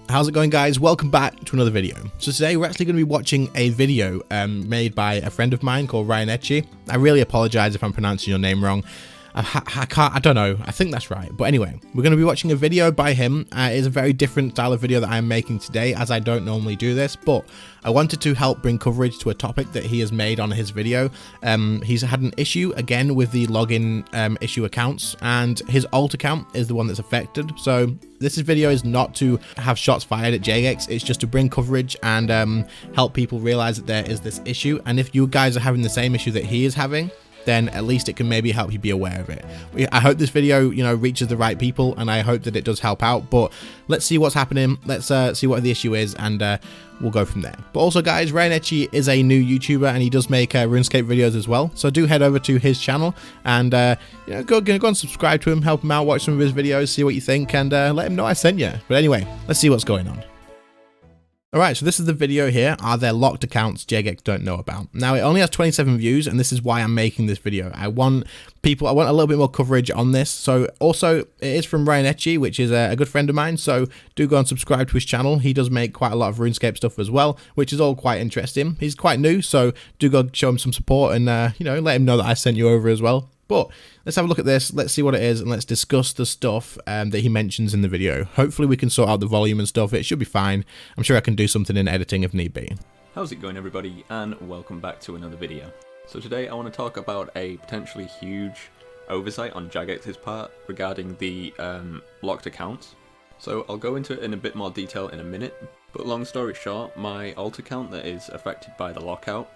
How's it going, guys? Welcome back to another video. So today we're actually going to be watching a video made by a friend of mine called Rynetchi. I really apologize if I'm pronouncing your name wrong. I don't know. I think that's right. But anyway, we're going to be watching a video by him. It's a very different style of video that I'm making today, as I don't normally do this, but I wanted to help bring coverage to a topic that he has made on his video. He's had an issue again with the login issue accounts, and his alt account is the one that's affected. So this video is not to have shots fired at Jagex. It's just to bring coverage and help people realize that there is this issue. And if you guys are having the same issue that he is having, then at least it can maybe help you be aware of it. I hope this video, reaches the right people, and I hope that it does help out. But let's see what's happening. Let's see what the issue is, and we'll go from there. But also, guys, Rynetchi is a new YouTuber, and he does make RuneScape videos as well. So do head over to his channel and go and subscribe to him, help him out, watch some of his videos, see what you think, and let him know I sent you. But anyway, let's see what's going on. Alright, so this is the video here. Are there locked accounts Jagex don't know about? Now, it only has 27 views, and this is why I'm making this video. I want a little bit more coverage on this. So also, it is from Rynetchi, which is a good friend of mine, so do go and subscribe to his channel. He does make quite a lot of RuneScape stuff as well, which is all quite interesting. He's quite new, so do go show him some support and, let him know that I sent you over as well. But let's have a look at this, let's see what it is, and let's discuss the stuff that he mentions in the video. Hopefully we can sort out the volume and stuff. It should be fine. I'm sure I can do something in editing if need be. How's it going, everybody, and welcome back to another video. So today I want to talk about a potentially huge oversight on Jagex's part regarding the locked accounts. So I'll go into it in a bit more detail in a minute, but long story short, my alt account that is affected by the lockout,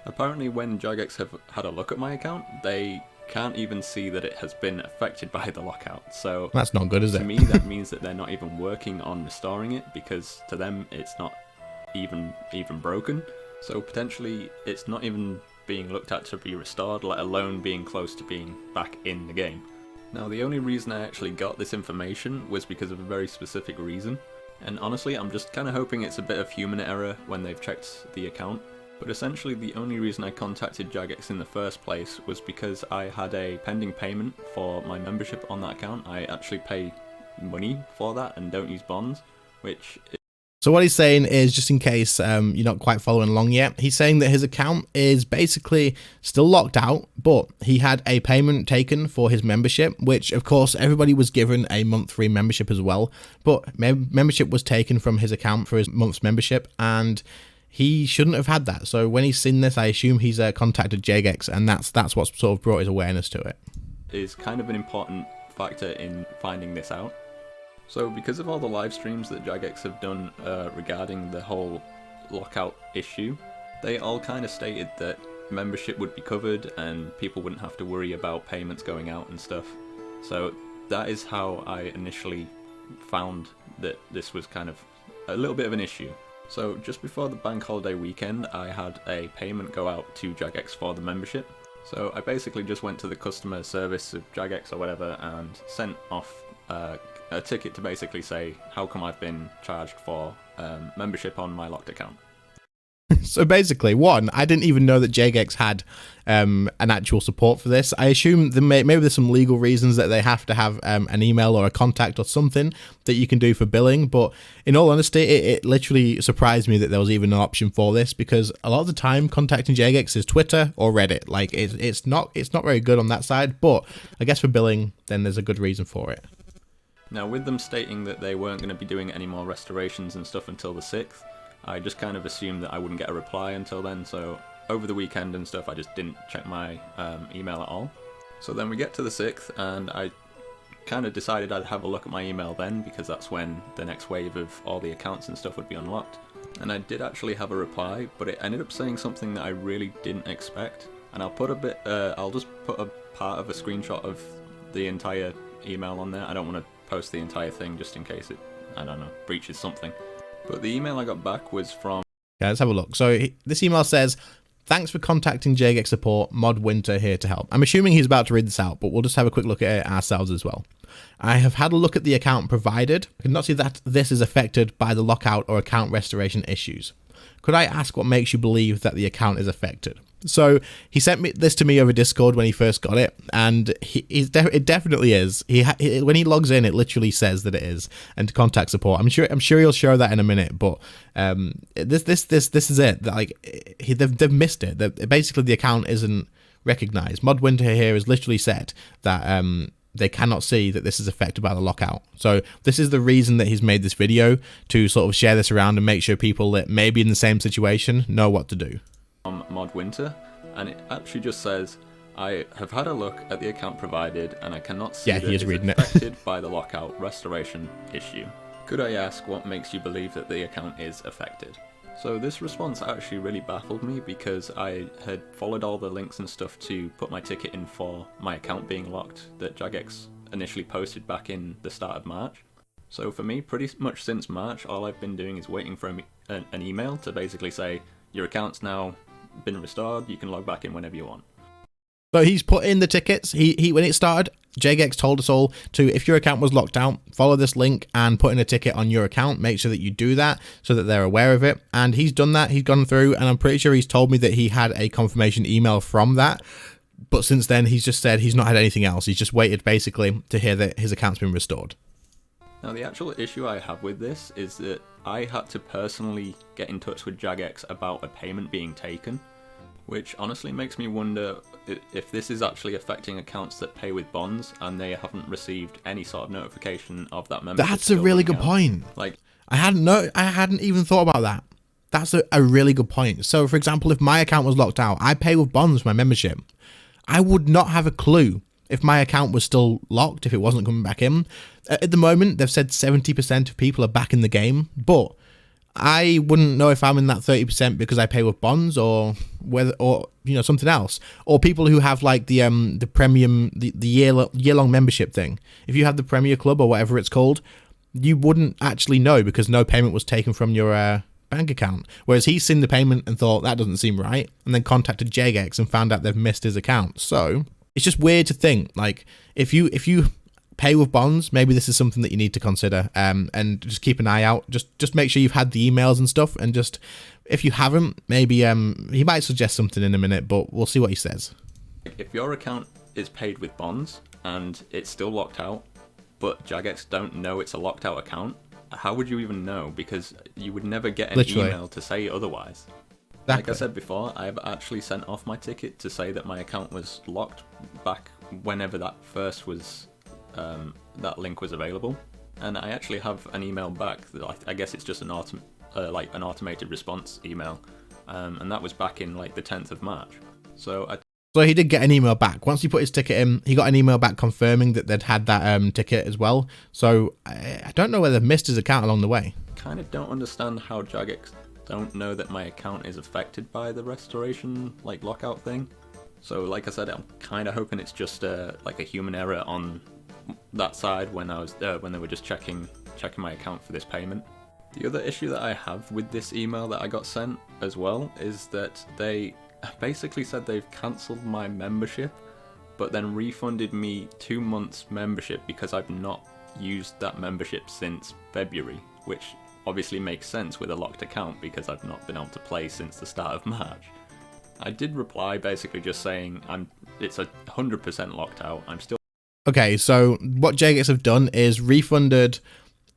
apparently when Jagex have had a look at my account, they can't even see that it has been affected by the lockout. So that's not good, is it? To me, that means that they're not even working on restoring it, because to them it's not even broken. So potentially it's not even being looked at to be restored, let alone being close to being back in the game. Now, the only reason I actually got this information was because of a very specific reason, and honestly I'm just kind of hoping it's a bit of human error when they've checked the account. But essentially the only reason I contacted Jagex in the first place was because I had a pending payment for my membership on that account. I actually pay money for that and don't use bonds, which... So what he's saying is, just in case you're not quite following along yet, he's saying that his account is basically still locked out, but he had a payment taken for his membership, which of course everybody was given a month free membership as well, but membership was taken from his account for his month's membership, and he shouldn't have had that. So when he's seen this, I assume he's contacted Jagex, and that's what's sort of brought his awareness to it. Is kind of an important factor in finding this out. So because of all the live streams that Jagex have done regarding the whole lockout issue, they all kind of stated that membership would be covered and people wouldn't have to worry about payments going out and stuff. So that is how I initially found that this was kind of a little bit of an issue. So just before the bank holiday weekend, I had a payment go out to Jagex for the membership. So I basically just went to the customer service of Jagex or whatever and sent off a ticket to basically say how come I've been charged for membership on my locked account. So basically, one, I didn't even know that Jagex had an actual support for this. I assume maybe there's some legal reasons that they have to have an email or a contact or something that you can do for billing. But in all honesty, it literally surprised me that there was even an option for this, because a lot of the time contacting Jagex is Twitter or Reddit. Like it's not very good on that side. But I guess for billing, then there's a good reason for it. Now, with them stating that they weren't going to be doing any more restorations and stuff until the 6th, I just kind of assumed that I wouldn't get a reply until then, so over the weekend and stuff I just didn't check my email at all. So then we get to the 6th, and I kind of decided I'd have a look at my email then, because that's when the next wave of all the accounts and stuff would be unlocked. And I did actually have a reply, but it ended up saying something that I really didn't expect, and I'll just put a part of a screenshot of the entire email on there. I don't want to post the entire thing just in case it, I don't know, breaches something. But the email I got back was from... Yeah, let's have a look. So this email says, "Thanks for contacting Jagex support, Mod Winter here to help." I'm assuming he's about to read this out, but we'll just have a quick look at it ourselves as well. "I have had a look at the account provided. I cannot see that this is affected by the lockout or account restoration issues. Could I ask what makes you believe that the account is affected? So he sent this to me over Discord when he first got it, and it definitely is. When he logs in, it literally says that it is, and to contact support. I'm sure he'll show that in a minute, but this is it. Like they've missed it. Basically, the account isn't recognized. Mod Winter here has literally said that they cannot see that this is affected by the lockout. So this is the reason that he's made this video, to sort of share this around and make sure people that may be in the same situation know what to do. Mod Winter, and it actually just says, I have had a look at the account provided and I cannot see that it's affected by the lockout restoration issue. Could I ask what makes you believe that the account is affected? So this response actually really baffled me, because I had followed all the links and stuff to put my ticket in for my account being locked that Jagex initially posted back in the start of March. So for me, pretty much since March, all I've been doing is waiting for an email to basically say, your account's now been restored, you can log back in whenever you want. So he's put in the tickets. He when it started, Jagex told us all to, if your account was locked out, follow this link and put in a ticket on your account. Make sure that you do that so that they're aware of it. And he's done that. He's gone through, and I'm pretty sure he's told me that he had a confirmation email from that. But since then, he's just said he's not had anything else. He's just waited basically to hear that his account's been restored. Now, the actual issue I have with this is that I had to personally get in touch with Jagex about a payment being taken, which honestly makes me wonder if this is actually affecting accounts that pay with bonds and they haven't received any sort of notification of that membership. That's a really good point. Like, I hadn't even thought about that. That's a really good point. So, for example, if my account was locked out, I pay with bonds for my membership. I would not have a clue if my account was still locked, if it wasn't coming back in. At the moment, they've said 70% of people are back in the game, but I wouldn't know if I'm in that 30% because I pay with bonds, or whether, or something else, or people who have like the premium, the year-long membership thing. If you have the Premier Club or whatever it's called, you wouldn't actually know because no payment was taken from your bank account. Whereas he's seen the payment and thought that doesn't seem right, and then contacted Jagex and found out they've missed his account. So it's just weird to think, like, if you pay with bonds, maybe this is something that you need to consider, and just keep an eye out. Just make sure you've had the emails and stuff, and just, if you haven't, maybe he might suggest something in a minute, but we'll see what he says. If your account is paid with bonds and it's still locked out, but Jagex don't know it's a locked out account, how would you even know? Because you would never get an email to say otherwise. Exactly. Like I said before, I have actually sent off my ticket to say that my account was locked back whenever that first was, that link was available. And I actually have an email back that I guess it's just an automated response email. And that was back in like the 10th of March. So he did get an email back. Once he put his ticket in, he got an email back confirming that they'd had that ticket as well. So I don't know whether they've missed his account along the way. Kind of don't understand how Jagex don't know that my account is affected by the restoration, like, lockout thing. So like I said, I'm kind of hoping it's just like a human error on that side when I was when they were just checking my account for this payment. The other issue that I have with this email that I got sent as well is that they basically said they've cancelled my membership, but then refunded me 2 months membership because I've not used that membership since February, which obviously makes sense with a locked account because I've not been able to play since the start of March. I did reply basically just saying it's 100% locked out. I'm still... Okay, so what Jagex have done is refunded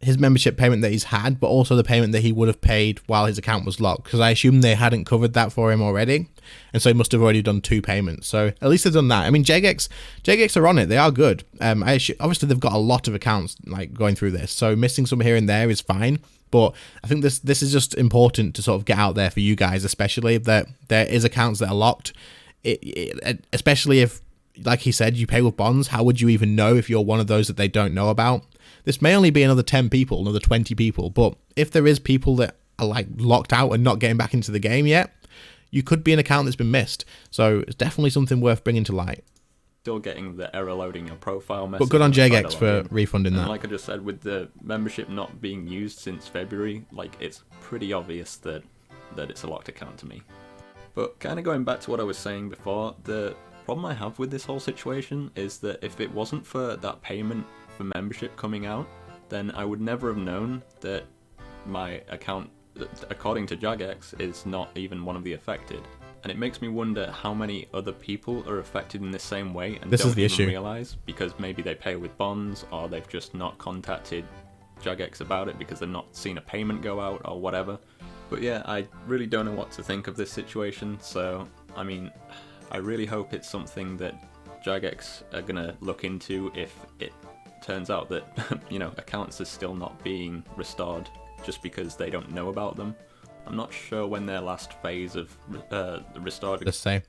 his membership payment that he's had, but also the payment that he would have paid while his account was locked, because I assume they hadn't covered that for him already, and so he must have already done 2 payments. So at least they've done that. I mean, Jagex are on it. They are good. Obviously they've got a lot of accounts like going through this, so missing some here and there is fine. But I think this is just important to sort of get out there for you guys, especially that there is accounts that are locked. Especially if, like he said, you pay with bonds. How would you even know if you're one of those that they don't know about? This may only be another 10 people, another 20 people, but if there is people that are like locked out and not getting back into the game yet, you could be an account that's been missed. So it's definitely something worth bringing to light. Still getting the error loading your profile message. But good on Jagex for refunding that. Like I just said, with the membership not being used since February, like, it's pretty obvious that it's a locked account to me. But kind of going back to what I was saying before, the problem I have with this whole situation is that if it wasn't for that payment for membership coming out, then I would never have known that my account, according to Jagex, is not even one of the affected. And it makes me wonder how many other people are affected in the same way and This don't is the even issue. realise, because maybe they pay with bonds, or they've just not contacted Jagex about it because they've not seen a payment go out or whatever. But yeah, I really don't know what to think of this situation, so I mean, I really hope it's something that Jagex are gonna look into if it turns out that, you know, accounts are still not being restored just because they don't know about them. I'm not sure when their last phase of restored. Let's say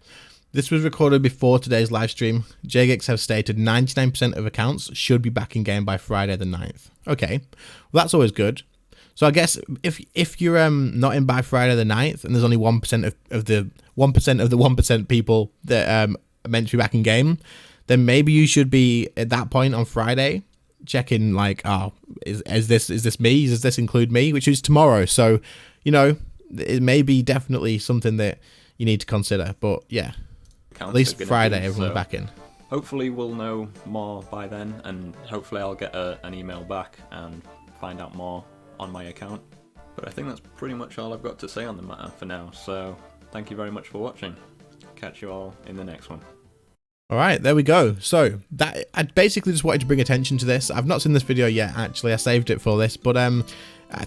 this was recorded before today's live stream. Jagex have stated 99% of accounts should be back in game by Friday the 9th. Okay, well that's always good. So I guess if you're not in by Friday the 9th and there's only 1% of the 1% people that are meant to be back in game, then maybe you should be at that point on Friday checking like, oh, is this me? Does this include me? Which is tomorrow. So, you know, it may be definitely something that you need to consider. But yeah, at least Friday everyone's back in. Hopefully we'll know more by then, and hopefully I'll get an email back and find out more on my account. But I think that's pretty much all I've got to say on the matter for now. So thank you very much for watching. Catch you all in the next one. All right, there we go. So that I basically just wanted to bring attention to this. I've not seen this video yet, actually. I saved it for this, but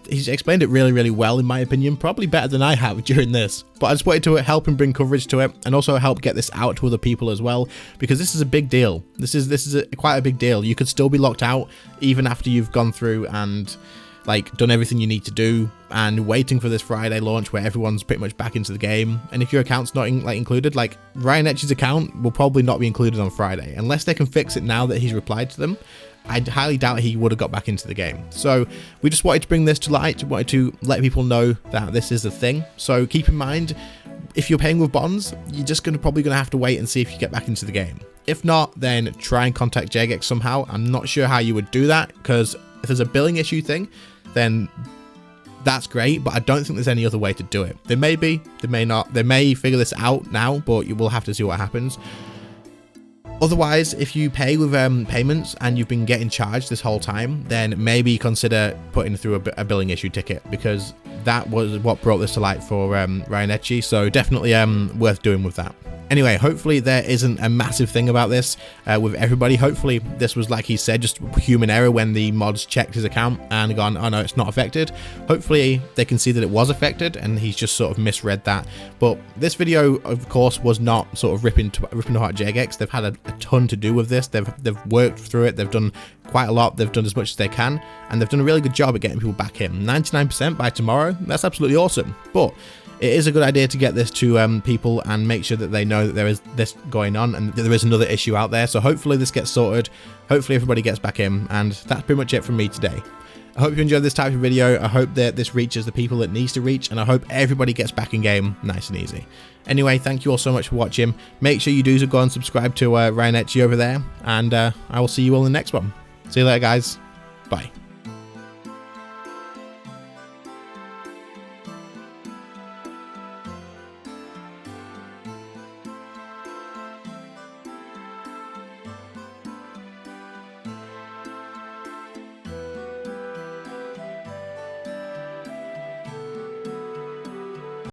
he's explained it really, really well, in my opinion. Probably better than I have during this. But I just wanted to help him bring coverage to it, and also help get this out to other people as well, because this is a big deal. This is quite a big deal. You could still be locked out even after you've gone through and like done everything you need to do and waiting for this Friday launch where everyone's pretty much back into the game. And if your account's not included, like Rynetchi's account will probably not be included on Friday unless they can fix it now that he's replied to them. I highly doubt he would have got back into the game. So we just wanted to bring this to light, wanted to let people know that this is a thing. So keep in mind, if you're paying with bonds, you're just probably gonna have to wait and see if you get back into the game. If not, then try and contact Jagex somehow. I'm not sure how you would do that, because if there's a billing issue thing, then that's great, but I don't think there's any other way to do it. There may be, there may not. They may figure this out now, but you will have to see what happens. Otherwise, if you pay with payments and you've been getting charged this whole time, then maybe consider putting through a billing issue ticket, because that was what brought this to light for Rynetchi. So definitely worth doing with that. Anyway, hopefully there isn't a massive thing about this with everybody. Hopefully this was, like he said, just human error when the mods checked his account and gone, oh no, it's not affected. Hopefully they can see that it was affected and he's just sort of misread that. But this video, of course, was not sort of ripping apart Jagex. They've had a ton to do with this. They've worked through it. They've done quite a lot. They've done as much as they can, and they've done a really good job at getting people back in. 99% by tomorrow. That's absolutely awesome. But it is a good idea to get this to people and make sure that they know that there is this going on and that there is another issue out there. So hopefully this gets sorted. Hopefully everybody gets back in, and that's pretty much it from me today. I hope you enjoyed this type of video. I hope that this reaches the people it needs to reach, and I hope everybody gets back in game nice and easy. Anyway, thank you all so much for watching. Make sure you do go and subscribe to Rynetchi over there, and I will see you all in the next one. See you later, guys. Bye.